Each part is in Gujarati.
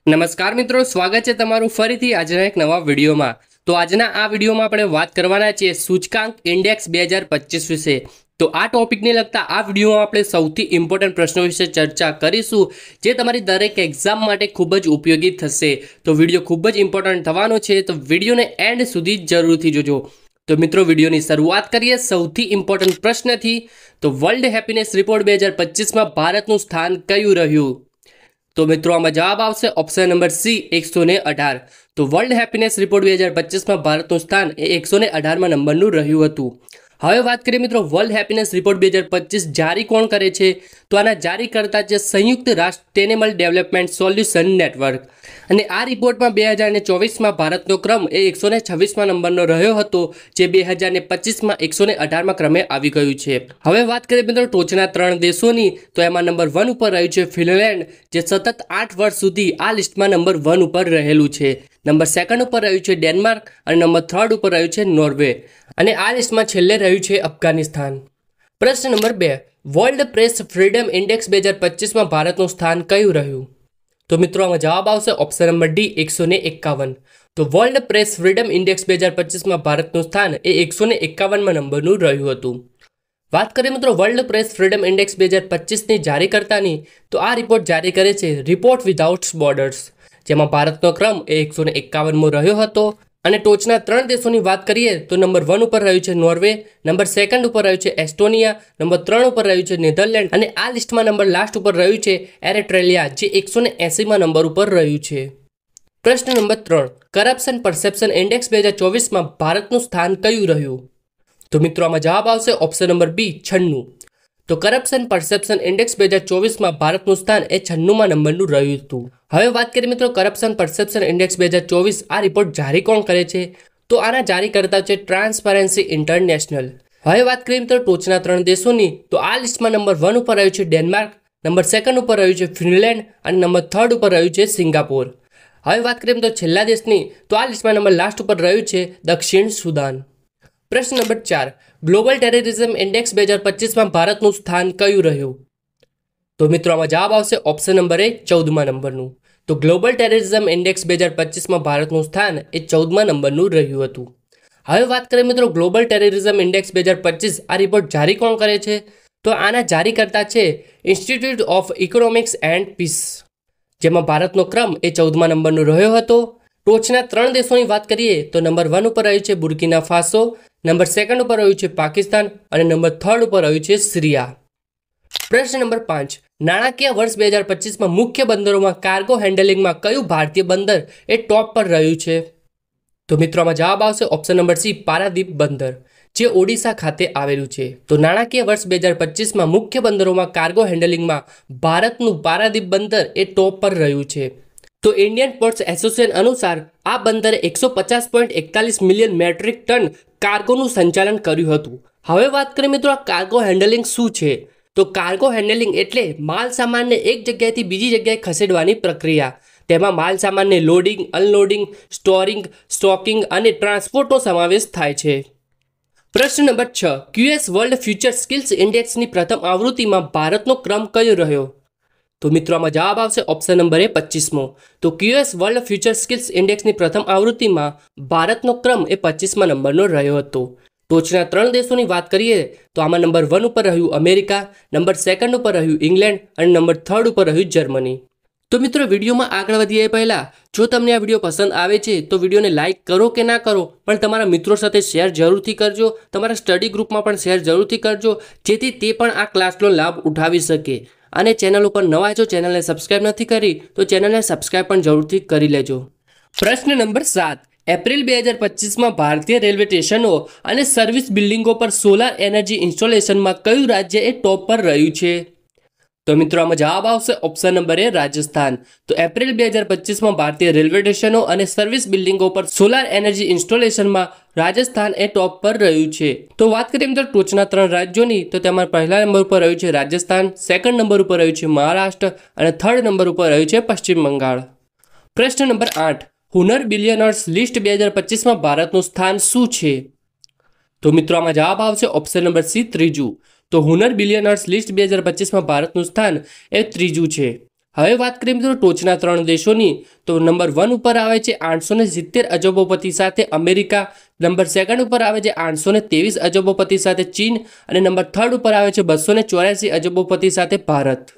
નમસ્કાર મિત્રો, સ્વાગત છે તમારું ફરીથી આજના એક નવા વિડીયોમાં। તો આજના આ વિડીયોમાં આપણે વાત કરવાના છીએ સૂચકાંક ઇન્ડેક્સ 2025 વિશે। તો આ ટોપિકને લગતા આ વિડીયોમાં આપણે સૌથી ઇમ્પોર્ટન્ટ પ્રશ્નો વિશે ચર્ચા કરીશું, જે તમારી દરેક એક્ઝામ માટે ખૂબ જ ઉપયોગી થશે। તો વિડીયો ખૂબ જ ઇમ્પોર્ટન્ટ થવાનો છે, તો વિડીયોને એન્ડ સુધી જરૂરથી જોજો। તો મિત્રો, વિડીયોની શરૂઆત કરીએ સૌથી ઇમ્પોર્ટન્ટ પ્રશ્નથી। તો વર્લ્ડ હેપીનેસ રિપોર્ટ 2025માં ભારતનું સ્થાન કયું રહ્યું? તો મિત્રો, આમાં જવાબ આવશે ઓપ્શન નંબર સી 118। તો વર્લ્ડ હેપીનેસ રિપોર્ટ 2025માં ભારતનું સ્થાન એ 118માં નંબરનું રહ્યું હતું। હવે વાત કરીએ મિત્રો, વર્લ્ડ હેપીનેસ રિપોર્ટ 2025 જારી કોણ કરે છે? તો આના જારી કરતા છે સંયુક્ત રાષ્ટ્ર સસ્ટેનેબલ ડેવલપમેન્ટ સોલ્યુશન નેટવર્ક। અને આ રિપોર્ટમાં 2024માં ભારતનો ક્રમ એ 126માં નંબરનો રહ્યો હતો, જે 2025માં 118માં ક્રમે આવી ગયું છે। હવે વાત કરીએ મિત્રો ટોચના 3 દેશોની, તો એમાં નંબર 1 ઉપર રહ્યું છે ફિનલેન્ડ, જે સતત 8 વર્ષ સુધી આ લિસ્ટમાં નંબર 1 ઉપર રહેલું છે। નંબર 2 ઉપર રહ્યું છે ડેનમાર્ક અને નંબર 3 ઉપર રહ્યું છે નોર્વે, અને આ લિસ્ટમાં છેલ્લે રહ્યું છે અફઘાનિસ્તાન। પ્રશ્ન number 2, world press freedom index 2025માં ભારતનું સ્થાન કયું રહ્યું? તો મિત્રો, આમાં જવાબ આવશે ઓપ્શન નંબર ડી 151। તો વર્લ્ડ પ્રેસ ફ્રીડમ ઇન્ડેક્સ 2025માં ભારતનું સ્થાન એ 151માં નંબરનું રહ્યું હતું। વાત કરીએ મિત્રો વર્લ્ડ પ્રેસ ફ્રીડમ ઇન્ડેક્સ 2025ની જારી કરતાની, તો આ રિપોર્ટ જારી કરે છે રિપોર્ટ વિધાઉટ બોર્ડર્સ, જેમાં ભારતનો ક્રમ એ 151મો રહ્યો હતો। અને ટોચના 3 દેશોની વાત કરીએ તો નંબર 1 ઉપર રહ્યું છે નોર્વે, નંબર 2 ઉપર રહ્યું છે એસ્ટોનિયા, નંબર 3 ઉપર રહ્યું છે નેધરલેન્ડ, અને આ લિસ્ટમાં નંબર લાસ્ટ ઉપર રહ્યું છે એરિટ્રેલિયા, જે 180માં નંબર ઉપર રહ્યું છે। પ્રશ્ન નંબર 3, કરપ્શન પરસેપ્શન ઇન્ડેક્સ 2024માં ભારતનું સ્થાન કયું રહ્યું? તો મિત્રો, આમાં જવાબ આવશે ઓપ્શન નંબર બી 96। તો કરપ્શન પરસેપ્શન ઇન્ડેક્સ 2024માં ભારતનું સ્થાન એ 96માં નંબરનું રહ્યું હતું। હવે વાત કરીએ મિત્રો કરપ્શન પરસેપ્શન ઇન્ડેક્સ 2024 આ રિપોર્ટ જારી કોણ કરે છે? તો આના જારી કરતા છે ટ્રાન્સપરન્સી ઇન્ટરનેશનલ। હવે વાત કરીએ મિત્રો ટોચના 3 દેશોની, તો આ લિસ્ટમાં નંબર 1 ઉપર રહ્યું છે ડેનમાર્ક, નંબર 2 ઉપર રહ્યું છે ફિનલેન્ડ, અને નંબર 3 ઉપર રહ્યું છે સિંગાપોર। હવે વાત કરીએ મિત્રો છેલ્લા દેશની, તો આ લિસ્ટમાં નંબર લાસ્ટ ઉપર રહ્યું છે દક્ષિણ સુદાન। પ્રશ્ન નંબર 4, ગ્લોબલ ટેરરિઝમ ઇન્ડેક્સ 2025માં ભારતનું સ્થાન કયું રહ્યું? તો મિત્રો, આમાં જવાબ આવશે ઓપ્શન નંબર એ 14મા નંબરનું। તો ગ્લોબલ ટેરરિઝમ ઇન્ડેક્સ 2025માં ભારતનું સ્થાન એ 14મા નંબરનું રહ્યું હતું। હવે વાત કરીએ મિત્રો ગ્લોબલ ટેરરિઝમ ઇન્ડેક્સ 2025 આ રિપોર્ટ જારી કોણ કરે છે? તો આના જારી કરતા છે institute of economics and peace, જેમાં ભારતનો ક્રમ એ 14મા નંબરનો રહ્યો હતો। ટોચના 3 દેશોની વાત કરીએ તો નંબર 1 ઉપર રહ્યું છે બુર્કિના ફાસો, નંબર 2 ઉપર રહ્યું છે પાકિસ્તાન, અને નંબર 3 ઉપર રહ્યું છે સિરિયા। પ્રશ્ન નંબર 5, નાણાકીય વર્ષ 2025માં મુખ્ય બંદરોમાં કાર્ગો હેન્ડલિંગમાં કયું ભારતીય બંદર એ ટોપ પર રહ્યું છે? તો મિત્રો, આમાં જવાબ આવશે ઓપ્શન નંબર સી પારાદીપ બંદર, જે ઓડિશા ખાતે આવેલું છે। તો નાણાકીય વર્ષ 2025માં મુખ્ય બંદરોમાં કાર્ગો હેન્ડલિંગમાં ભારતનું પારાદીપ બંદર એ ટોપ પર રહ્યું છે। તો ઇન્ડિયન પોર્ટ્સ એસોસિએશન અનુસાર આ બંદરે 150.41 મિલિયન મેટ્રિક ટન કાર્ગોનું સંચાલન કર્યું હતું। હવે વાત કરીએ મિત્રો આ કાર્ગો હેન્ડલિંગ શું છે? તો કાર્ગો હેન્ડલિંગ એટલે માલ સામાનને એક જગ્યાએથી બીજી જગ્યાએ ખસેડવાની પ્રક્રિયા। તેમાં માલ સામાનને લોડિંગ, અનલોડિંગ, સ્ટોરિંગ, સ્ટોકિંગ અને ટ્રાન્સપોર્ટનો સમાવેશ થાય છે। પ્રશ્ન number 6, QS world future skills ઇન્ડેક્સની પ્રથમ આવૃત્તિમાં ભારતનો ક્રમ કયો રહ્યો? તો મિત્રો, આમાં જવાબ આવશે ઓપ્શન નંબર એ 25મો। તો ક્યુએસ વર્લ્ડ ફ્યુચર સ્કિલ્સ ઇન્ડેક્સની પ્રથમ આવૃત્તિમાં ભારતનો ક્રમ એ 25મા નંબરનો રહ્યો હતો। ટોચના 3 દેશોની વાત કરીએ તો આમાં નંબર 1 ઉપર રહ્યું અમેરિકા, નંબર 2 ઉપર રહ્યું ઇંગ્લેન્ડ, અને નંબર 3 ઉપર રહ્યું જર્મની। તો મિત્રો, વિડીયોમાં આગળ વધીએ પહેલાં જો તમને આ વિડીયો પસંદ આવે છે તો વિડીયોને લાઇક કરો કે ના કરો, પણ તમારા મિત્રો સાથે શેર જરૂરથી કરજો, તમારા સ્ટડી ગ્રુપમાં પણ શેર જરૂરથી કરજો, જેથી તે પણ આ ક્લાસનો લાભ ઉઠાવી શકે। અને ચેનલ ઉપર નવા જો ચેનલને સબસ્ક્રાઇબ નથી કરી તો ચેનલને સબસ્ક્રાઇબ પણ જરૂરથી કરી લેજો। પ્રશ્ન નંબર 7, એપ્રિલ 2025માં ભારતીય રેલવે સ્ટેશનો અને સર્વિસ બિલ્ડિંગો પર સોલાર એનર્જી ઇન્સ્ટોલેશનમાં કયું રાજ્ય એ ટોપ પર રહ્યું છે? તો મિત્રો, આમાં જવાબ આવશે ઓપ્શન નંબર એ રાજસ્થાન। તો એપ્રિલ 2025માં ભારતીય રેલવે સ્ટેશનો અને સર્વિસ બિલ્ડિંગો પર સોલાર એનર્જી ઇન્સ્ટોલેશનમાં રાજસ્થાન એ ટોપ પર રહ્યું છે। તો વાત કરીએ મિત્રો ટોચના 3 રાજ્યોની, તો તેમાં પહેલા નંબર ઉપર રહ્યું છે રાજસ્થાન, 2nd નંબર ઉપર રહ્યું છે મહારાષ્ટ્ર, અને 3rd નંબર ઉપર રહ્યું છે પશ્ચિમ બંગાળ। પ્રશ્ન નંબર 8, હુનર બિલિયનર્સ લિસ્ટ 2025માં ભારતનું સ્થાન શું છે? તો મિત્રો, આમાં જવાબ આવશે ઓપ્શન નંબર સી 3જું। તો હુનર બિલિયનર્સ લિસ્ટ 2025માં ભારતનું સ્થાન એ 3જું છે। હવે વાત કરીએ મિત્રો ટોચના 3 દેશોની, તો નંબર 1 ઉપર આવે છે 870 અજબોપતિ સાથે અમેરિકા, નંબર 2 ઉપર આવે છે 823 અજબોપતિ સાથે ચીન અને નંબર 3 ઉપર આવે છે 284 અજબોપતિ સાથે ભારત.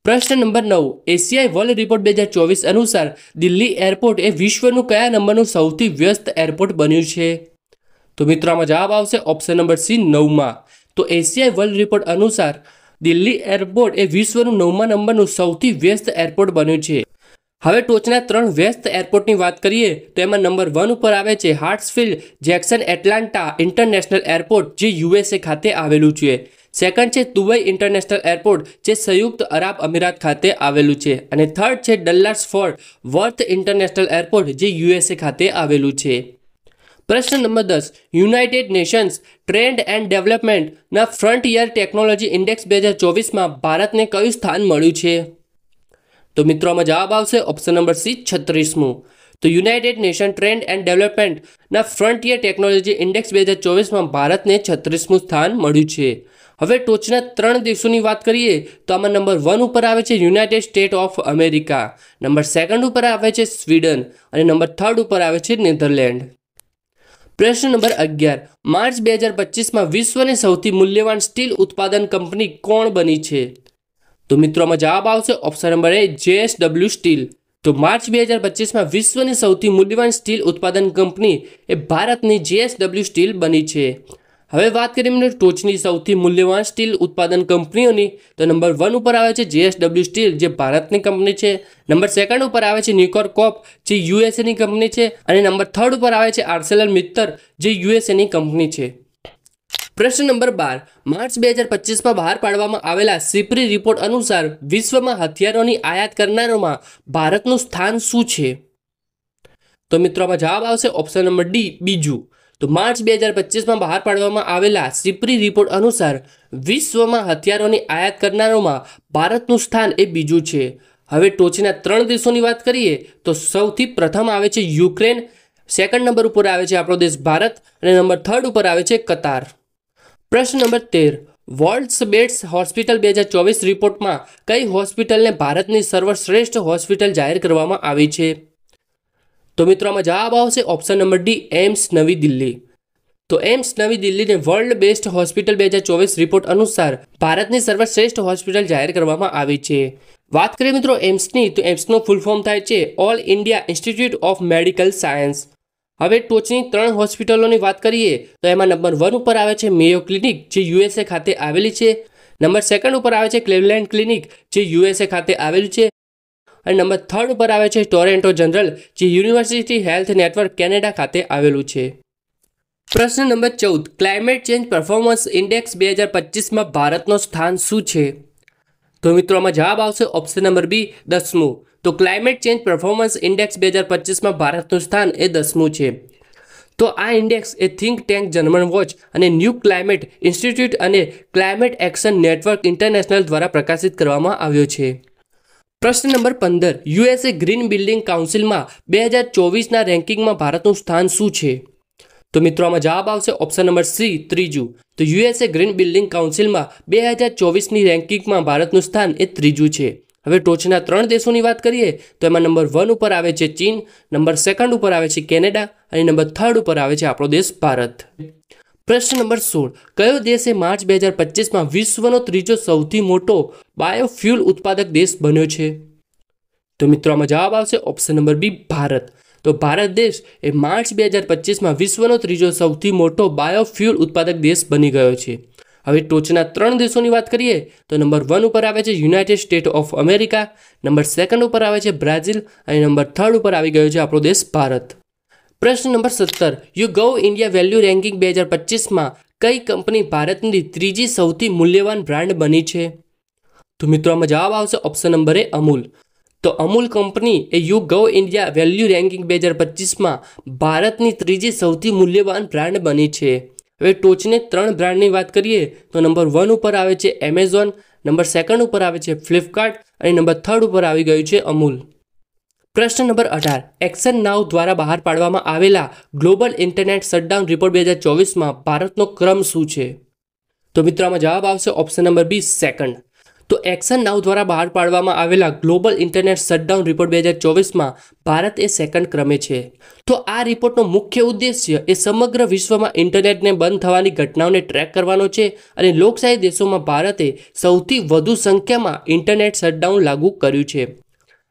પ્રશ્ન નંબર 9, એશિયાઈ વર્લ્ડ રિપોર્ટ 2024 અનુસાર દિલ્હી એરપોર્ટ એ વિશ્વનું કયા નંબરનું સૌથી વ્યસ્ત એરપોર્ટ બન્યું છે? તો મિત્રો આમાં જવાબ આવશે ઓપ્શન નંબર સી 9માં. તો એશિયાઈ વર્લ્ડ રિપોર્ટ અનુસાર દિલ્હી એરપોર્ટ એ વિશ્વનું 9મા નંબરનું સૌથી વ્યસ્ત એરપોર્ટ બન્યું છે. હવે ટોચના 3 વ્યસ્ત એરપોર્ટની વાત કરીએ તો એમાં નંબર 1 ઉપર આવે છે હાર્ટ્સફિલ્ડ જેક્સન એટલાન્ટા ઇન્ટરનેશનલ એરપોર્ટ, જે USA ખાતે આવેલું છે. સેકન્ડ છે દુબઈ ઇન્ટરનેશનલ એરપોર્ટ, જે સંયુક્ત અરબ અમીરાત ખાતે આવેલું છે. અને થર્ડ છે Dallas Fort Worth international airport, જે USA ખાતે આવેલું છે. પ્રશ્ન number 10, United Nations trend and ડેવલપમેન્ટના ફ્રન્ટિયર ટેકનોલોજી ઇન્ડેક્સ 2024માં ભારતને કયું સ્થાન મળ્યું છે? તો મિત્રો આમાં જવાબ આવશે ઓપ્શન નંબર સી 36મું. તો યુનાઇટેડ નેશન ટ્રેન્ડ એન્ડ ડેવલપમેન્ટના ફ્રન્ટિયર ટેકનોલોજી ઇન્ડેક્સ 2024માં ભારતને 36મું સ્થાન મળ્યું છે. હવે ટોચના 3 દેશોની વાત કરીએ તો આમાં નંબર 1 ઉપર આવે છે United state of America, number 2 ઉપર આવે છે સ્વીડન અને નંબર 3 ઉપર આવે છે નેધરલેન્ડ. પ્રશ્ન નંબર 11, માર્ચ 2025માં વિશ્વની સૌથી મૂલ્યવાન સ્ટીલ ઉત્પાદન કંપની કોણ બની છે? તો મિત્રો આમાં જવાબ આવશે ઓપ્શન નંબર એ JSW સ્ટીલ. તો માર્ચ 2025માં વિશ્વની સૌથી મૂલ્યવાન સ્ટીલ ઉત્પાદન કંપની એ ભારતની JSW સ્ટીલ બની છે. હવે વાત કરીએ ટોચની સૌથી મૂલ્યવાન સ્ટીલ ઉત્પાદન કંપનીઓની, તો નંબર 1 ઉપર આવે છે JSW સ્ટીલ, જે ભારતની કંપની છે. નંબર 2 ઉપર આવે છે નિકોર કોપ, જે USAની કંપની છે. અને નંબર 3 ઉપર આવે છે આર્સેલર મિત્તર, જે USAની કંપની છે. પ્રશ્ન નંબર 12, માર્ચ 2025માં બહાર પાડવામાં આવેલા સિપ્રી રિપોર્ટ અનુસાર વિશ્વમાં હથિયારોની આયાત કરનારોમાં ભારતનું સ્થાન શું છે? તો મિત્રો આમાં જવાબ આવશે ઓપ્શન નંબર ડી બીજું. તો માર્ચ 2025માં બહાર પાડવામાં આવેલા સિપ્રી રિપોર્ટ અનુસાર વિશ્વમાં હથિયારોની આયાત કરનારોમાં ભારતનું સ્થાન એ બીજું છે. હવે ટોચના 3 દેશોની વાત કરીએ તો સૌથી પ્રથમ આવે છે યુક્રેન, સેકન્ડ નંબર ઉપર આવે છે આપણો દેશ ભારત અને નંબર 3 ઉપર આવે છે કતાર. પ્રશ્ન નંબર 13, વર્લ્ડ્સ બેસ્ટ હોસ્પિટલ 2024 રિપોર્ટમાં કઈ હોસ્પિટલને ભારતની સર્વશ્રેષ્ઠ હોસ્પિટલ જાહેર કરવામાં આવી છે? તો મિત્રો આમાં જવાબ આવશે ઓપ્શન નંબર ડી એમ્સ નવી દિલ્હી. તો એમ્સ નવી દિલ્હીને વર્લ્ડ બેસ્ટ હોસ્પિટલ 2024 રિપોર્ટ અનુસાર ભારતની સર્વશ્રેષ્ઠ હોસ્પિટલ જાહેર કરવામાં આવી છે. વાત કરીએ મિત્રો એમ્સની, તો એમ્સનો ફૂલ ફોર્મ થાય છે all India institute of medical science. હવે ટોચની 3 હોસ્પિટલોની વાત કરીએ તો એમાં નંબર 1 ઉપર આવે છે મેયો ક્લિનિક, જે USA ખાતે આવેલી છે. નંબર 2 ઉપર આવે છે ક્લેવલેન્ડ ક્લિનિક, જે USA ખાતે આવેલું છે. અને નંબર 3 ઉપર આવે છે ટોરેન્ટો જનરલ, જે યુનિવર્સિટી હેલ્થ નેટવર્ક કેનેડા ખાતે આવેલું છે. પ્રશ્ન number 14, climate change performance index 2025માં ભારતનો સ્થાન શું છે? તો મિત્રો આમાં જવાબ આવશે ઓપ્શન નંબર બી 10મું. તો ક્લાઇમેટ ચેન્જ પરફોર્મન્સ ઇન્ડેક્સ 2025માં ભારતનું સ્થાન એ 10મું છે. તો આ ઇન્ડેક્સ એ થિંક ટેન્ક જર્મન વોચ અને ન્યૂ ક્લાઇમેટ ઇન્સ્ટિટ્યૂટ અને ક્લાઇમેટ એક્શન નેટવર્ક ઇન્ટરનેશનલ દ્વારા પ્રકાશિત કરવામાં આવ્યો છે. પ્રશ્ન નંબર 15, USA ગ્રીન બિલ્ડિંગ કાઉન્સિલમાં 2024ના રેન્કિંગમાં ભારતનું સ્થાન શું છે? તો મિત્રો આમાં જવાબ આવશે ઓપ્શન નંબર સી ત્રીજું. તો USA ગ્રીન બિલ્ડિંગ કાઉન્સિલમાં 2024ની રેન્કિંગમાં ભારતનું સ્થાન એ ત્રીજું છે. હવે ટોચના 3 દેશોની વાત કરીએ તો એમાં નંબર 1 ઉપર આવે છે ચીન, નંબર 2 ઉપર આવે છે કેનેડા અને નંબર 3 ઉપર આવે છે આપણો દેશ ભારત. પ્રશ્ન નંબર 16, કયો દેશ એ માર્ચ 2025માં વિશ્વનો ત્રીજો સૌથી મોટો બાયોફ્યુલ ઉત્પાદક દેશ બન્યો છે? તો મિત્રો આમાં જવાબ આવશે ઓપ્શન નંબર બી ભારત. તો ભારત દેશ એ માર્ચ 2025માં વિશ્વનો ત્રીજો સૌથી મોટો બાયોફ્યુલ ઉત્પાદક દેશ બની ગયો છે. હવે ટોચના 3 દેશોની વાત કરીએ તો નંબર 1 ઉપર આવે છે United state of America, number 2 ઉપર આવે છે બ્રાઝિલ અને નંબર 3 ઉપર આવી ગયો છે આપણો દેશ ભારત. પ્રશ્ન number 17, YouGov India value ranking 2025માં કઈ કંપની ભારતની ત્રીજી સૌથી મૂલ્યવાન બ્રાન્ડ બની છે? તો મિત્રો આમાં જવાબ આવશે ઓપ્શન નંબર એ અમૂલ. તો અમૂલ કંપની એ YouGov ઇન્ડિયા વેલ્યુ રેન્કિંગ 2025માં ભારતની ત્રીજી સૌથી મૂલ્યવાન બ્રાન્ડ બની છે. હવે ટોચની 3 બ્રાન્ડની વાત કરીએ તો નંબર 1 ઉપર આવે છે એમેઝોન, નંબર 2 ઉપર આવે છે ફ્લિપકાર્ટ અને નંબર 3 ઉપર આવી ગયું છે અમૂલ. પ્રશ્ન નંબર 18, એક્શન નાઉ દ્વારા બહાર પાડવામાં આવેલા ગ્લોબલ ઇન્ટરનેટ શટડાઉન રિપોર્ટ 2024માં ભારતનો ક્રમ શું છે? તો મિત્રો આમાં જવાબ આવશે ઓપ્શન નંબર બી સેકન્ડ. તો એક્શન નાઉ દ્વારા બહાર પાડવામાં આવેલા ગ્લોબલ ઇન્ટરનેટ શટડાઉન રિપોર્ટ 2024માં ભારત એ સેકન્ડ ક્રમે છે. તો આ રિપોર્ટનો મુખ્ય ઉદ્દેશ્ય એ સમગ્ર વિશ્વમાં ઇન્ટરનેટને બંધ થવાની ઘટનાઓને ટ્રેક કરવાનો છે અને લોકશાહી દેશોમાં ભારતે સૌથી વધુ સંખ્યામાં ઇન્ટરનેટ શટડાઉન લાગુ કર્યું છે.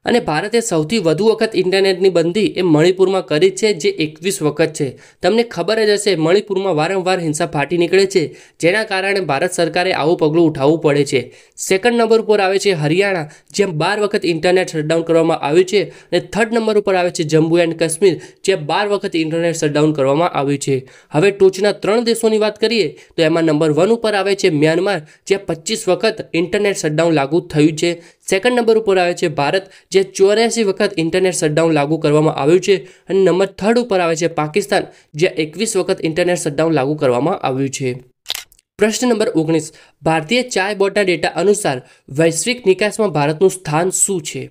અને ભારતે સૌથી વધુ વખત ઇન્ટરનેટની બંધી એ મણિપુરમાં કરી છે, જે 21 વખત છે. તમને ખબર જ હશે, મણિપુરમાં વારંવાર હિંસા ફાટી નીકળે છે, જેના કારણે ભારત સરકારે આવું પગલું ઉઠાવવું પડે છે. સેકન્ડ નંબર ઉપર આવે છે હરિયાણા, જ્યાં 12 વખત ઇન્ટરનેટ શટડાઉન કરવામાં આવ્યું છે. અને થર્ડ નંબર ઉપર આવે છે જમ્મુ એન્ડ કાશ્મીર, જ્યાં 12 વખત ઇન્ટરનેટ શટડાઉન કરવામાં આવ્યું છે. હવે ટોચના 3 દેશોની વાત કરીએ તો એમાં નંબર 1 ઉપર આવે છે મ્યાનમાર, જ્યાં 25 વખત ઇન્ટરનેટ શટડાઉન લાગુ થયું છે. સેકન્ડ નંબર ઉપર આવે છે ભારત, જે 84 વખત ઇન્ટરનેટ શટડાઉન લાગુ કરવામાં આવ્યું છે. અને નંબર 3 ઉપર આવે છે પાકિસ્તાન, જ્યાં 21 વખત ઇન્ટરનેટ શટડાઉન લાગુ કરવામાં આવ્યું છે. પ્રશ્ન નંબર 19, ભારતીય ચાય બોર્ડના ડેટા અનુસાર વૈશ્વિક નિકાસમાં ભારતનું સ્થાન શું છે?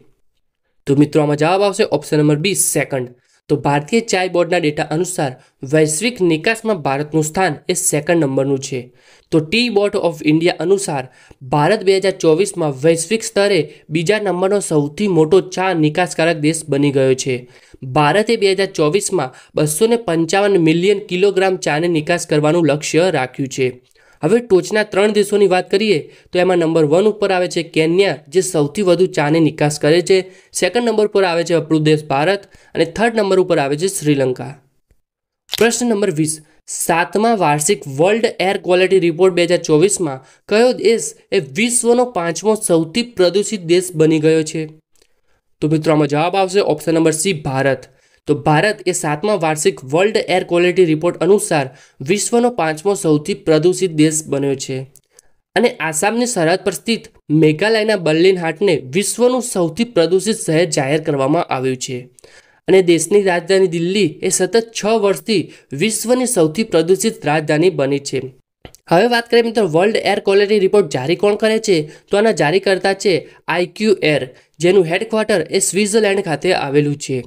તો મિત્રો આમાં જવાબ આવશે ઓપ્શન નંબર બી, સેકન્ડ. તો ભારતીય ચાય બોર્ડના ડેટા અનુસાર વૈશ્વિક નિકાસમાં ભારતનું સ્થાન એ સેકન્ડ નંબરનું છે. તો ટી બોર્ડ ઓફ ઇન્ડિયા અનુસાર ભારત 2024માં વૈશ્વિક સ્તરે બીજા નંબરનો સૌથી મોટો ચા નિકાસકારક દેશ બની ગયો છે. ભારતે 2024માં 255 મિલિયન કિલોગ્રામ ચાની નિકાસ કરવાનું લક્ષ્ય રાખ્યું છે. હવે ટોચના 3 દેશોની વાત કરીએ તો એમાં નંબર 1 ઉપર આવે છે કેન્યા, જે સૌથી વધુ ચાની નિકાસ કરે છે. સેકન્ડ નંબર પર આવે છે આપણો દેશ ભારત અને થર્ડ નંબર ઉપર આવે છે શ્રીલંકા. પ્રશ્ન નંબર 20, 7મા વાર્ષિક વર્લ્ડ એર ક્વોલિટી રિપોર્ટ 2024માં કયો દેશ એ વિશ્વનો 5મો સૌથી પ્રદૂષિત દેશ બની ગયો છે? તો મિત્રો આમાં જવાબ આવશે ઓપ્શન નંબર સી, ભારત. તો ભારત એ 7મા વાર્ષિક વર્લ્ડ એર ક્વોલિટી રિપોર્ટ અનુસાર વિશ્વનો 5મો સૌથી પ્રદૂષિત દેશ બન્યો છે. અને આસામની સરહદ પર સ્થિત મેઘાલયના બર્લિન હાટને વિશ્વનું સૌથી પ્રદૂષિત શહેર જાહેર કરવામાં આવ્યું છે. અને દેશની રાજધાની દિલ્હી એ સતત 6 વર્ષથી વિશ્વની સૌથી પ્રદૂષિત રાજધાની બની છે. હવે વાત કરીએ મિત્રો વર્લ્ડ એર ક્વોલિટી રિપોર્ટ જારી કોણ કરે છે? તો આના જારીકર્તા છે IQ એર, જેનું હેડક્વાર્ટર એ સ્વિટ્ઝરલેન્ડ ખાતે આવેલું છે.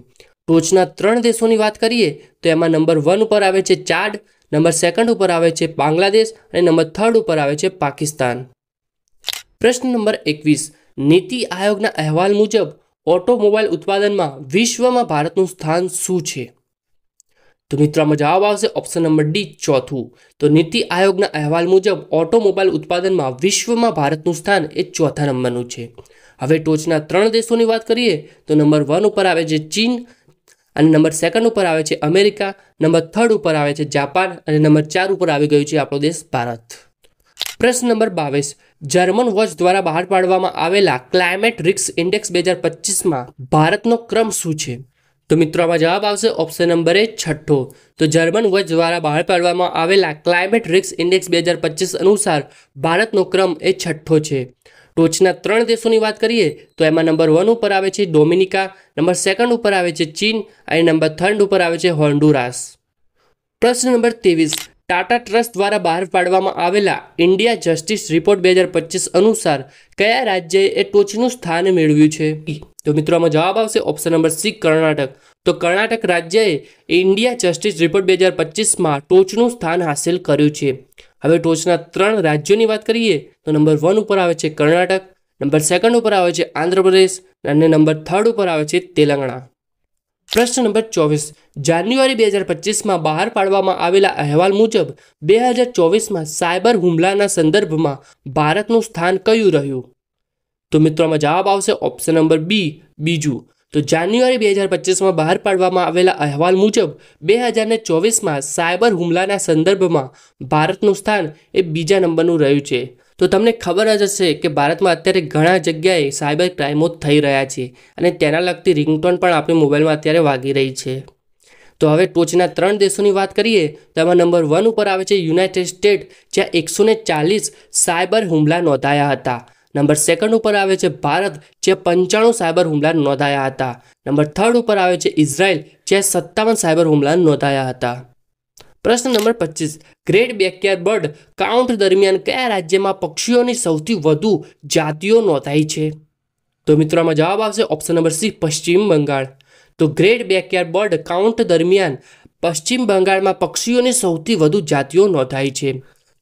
ટોચના 3 દેશોની વાત કરીએ તો એમાં નંબર 1 ઉપર આવે છે ચાડ, નંબર 2 ઉપર આવે છે બાંગ્લાદેશ અને નંબર 3 ઉપર આવે છે પાકિસ્તાન. પ્રશ્ન નંબર 21, નીતિ આયોગના અહેવાલ મુજબ ઓટોમોબાઈલ ઉત્પાદનમાં વિશ્વમાં ભારતનું સ્થાન શું છે? તો મિત્રો આમાં જવાબ આવશે ઓપ્શન નંબર ડી, ચોથું. તો નીતિ આયોગના અહેવાલ મુજબ ઓટોમોબાઈલ ઉત્પાદનમાં વિશ્વમાં ભારતનું સ્થાન એ 4થા નંબરનું છે. હવે ટોચના 3 દેશોની વાત કરીએ તો નંબર 1 ઉપર આવે છે ચીન અને નંબર 2 ઉપર આવે છે અમેરિકા, નંબર 3 ઉપર આવે છે જાપાન અને નંબર 4 ઉપર આવી ગયું છે આપણો દેશ ભારત. પ્રશ્ન નંબર 22, જર્મન વોચ દ્વારા બહાર પાડવામાં આવેલા ક્લાઇમેટ રિસ્ક ઇન્ડેક્સ 2025માં ભારતનો ક્રમ શું છે? તો મિત્રો આમાં જવાબ આવશે ઓપ્શન નંબર એ, છઠ્ઠો. તો જર્મન વોચ દ્વારા બહાર પાડવામાં આવેલા ક્લાઇમેટ રિસ્ક ઇન્ડેક્સ 2025 અનુસાર ભારતનો ક્રમ એ છઠ્ઠો છે. ટોચના 3 દેશોની વાત કરીએ તો એમાં નંબર 1 ઉપર આવે છે ડોમિનિકા, નંબર 2 ઉપર આવે છે ચીન અને નંબર 3 ઉપર આવે છે હોન્ડુરાસ. પ્રશ્ન નંબર 23, ટાટા ટ્રસ્ટ દ્વારા બહાર પાડવામાં આવેલા ઇન્ડિયા જસ્ટિસ રિપોર્ટ 2025 અનુસાર કયા રાજ્યએ એ ટોચનું સ્થાન મેળવ્યું છે? તો મિત્રો આમાં જવાબ આવશે ઓપ્શન નંબર સી, કર્ણાટક. તો કર્ણાટક રાજ્યએ ઇન્ડિયા જસ્ટિસ રિપોર્ટ 2025માં ટોચનું સ્થાન હાંસલ કર્યું છે. હવે ટોચના 3 રાજ્યોની વાત કરીએ તો નંબર 1 ઉપર આવે છે કર્ણાટક, નંબર 2 ઉપર આવે છે આંધ્રપ્રદેશ અને નંબર 3 ઉપર આવે છે તેલંગાણા. પ્રશ્ન નંબર 24, જાન્યુઆરી 2025માં બહાર પાડવામાં આવેલા અહેવાલ મુજબ 2024માં સાયબર હુમલાના સંદર્ભમાં ભારતનું સ્થાન કયું રહ્યું? તો મિત્રો આમાં જવાબ આવશે ઓપ્શન નંબર બી, બીજું. તો જાન્યુઆરી 2025માં બહાર પાડવામાં આવેલા અહેવાલ મુજબ 2024માં સાયબર હુમલાના સંદર્ભમાં ભારતનું સ્થાન એ બીજા નંબરનું રહ્યું છે. તો તમને ખબર જ હશે કે ભારતમાં અત્યારે ઘણા જગ્યાએ સાયબર ક્રાઇમો થઈ રહ્યા છે અને તેના લગતી રિંગટોન પણ આપણી મોબાઈલમાં અત્યારે વાગી રહી છે. તો હવે ટોચના 3 દેશોની વાત કરીએ તો એમાં નંબર 1 ઉપર આવે છે યુનાઇટેડ સ્ટેટ, જ્યાં 140 સાયબર હુમલા નોંધાયા હતા. નંબર 2 ઉપર આવે છે ભારત, જ્યાં 95 સાયબર હુમલા નોંધાયા હતા. નંબર 3 ઉપર આવે છે ઇઝરાયલ, જ્યાં 57 સાયબર હુમલા નોંધાયા હતા. પ્રશ્ન number 25, great backyard bird count દરમિયાન કયા રાજ્યમાં પક્ષીઓની સૌથી વધુ જાતિઓ નોંધાઈ છે? તો મિત્રો આમાં જવાબ આવશે ઓપ્શન નંબર સી, પશ્ચિમ બંગાળ. તો ગ્રેટ બેકયાર્ડ બર્ડ કાઉન્ટ દરમિયાન પશ્ચિમ બંગાળમાં પક્ષીઓની સૌથી વધુ જાતિઓ નોંધાઈ છે.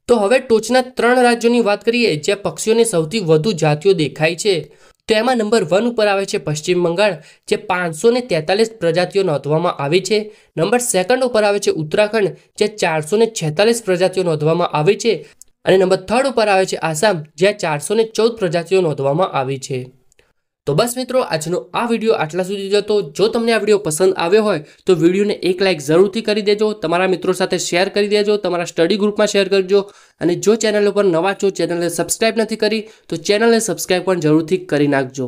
તો હવે ટોચના 3 રાજ્યોની વાત કરીએ જ્યાં પક્ષીઓની સૌથી વધુ જાતિઓ દેખાય છે. તો એમાં નંબર 1 ઉપર આવે છે પશ્ચિમ બંગાળ, જે 543 પ્રજાતિઓ નોંધવામાં આવી છે. નંબર 2 ઉપર આવે છે ઉત્તરાખંડ, જે 446 પ્રજાતિઓ નોંધવામાં આવી છે. અને નંબર 3 ઉપર આવે છે આસામ, જ્યાં 414 પ્રજાતિઓ નોંધવામાં આવી છે. તો બસ મિત્રો, આજનો આ વિડીયો આટલા સુધી જ હતો. જો તમને આ વિડીયો પસંદ આવ્યો હોય તો વિડીયોને એક લાઇક જરૂરથી કરી દેજો, તમારા મિત્રો સાથે શેર કરી દેજો, તમારા સ્ટડી ગ્રુપમાં શેર કરજો. અને જો ચેનલ ઉપર નવા છો, ચેનલને સબસ્ક્રાઇબ નથી કરી તો ચેનલને સબસ્ક્રાઇબ પણ જરૂરથી કરી નાખજો.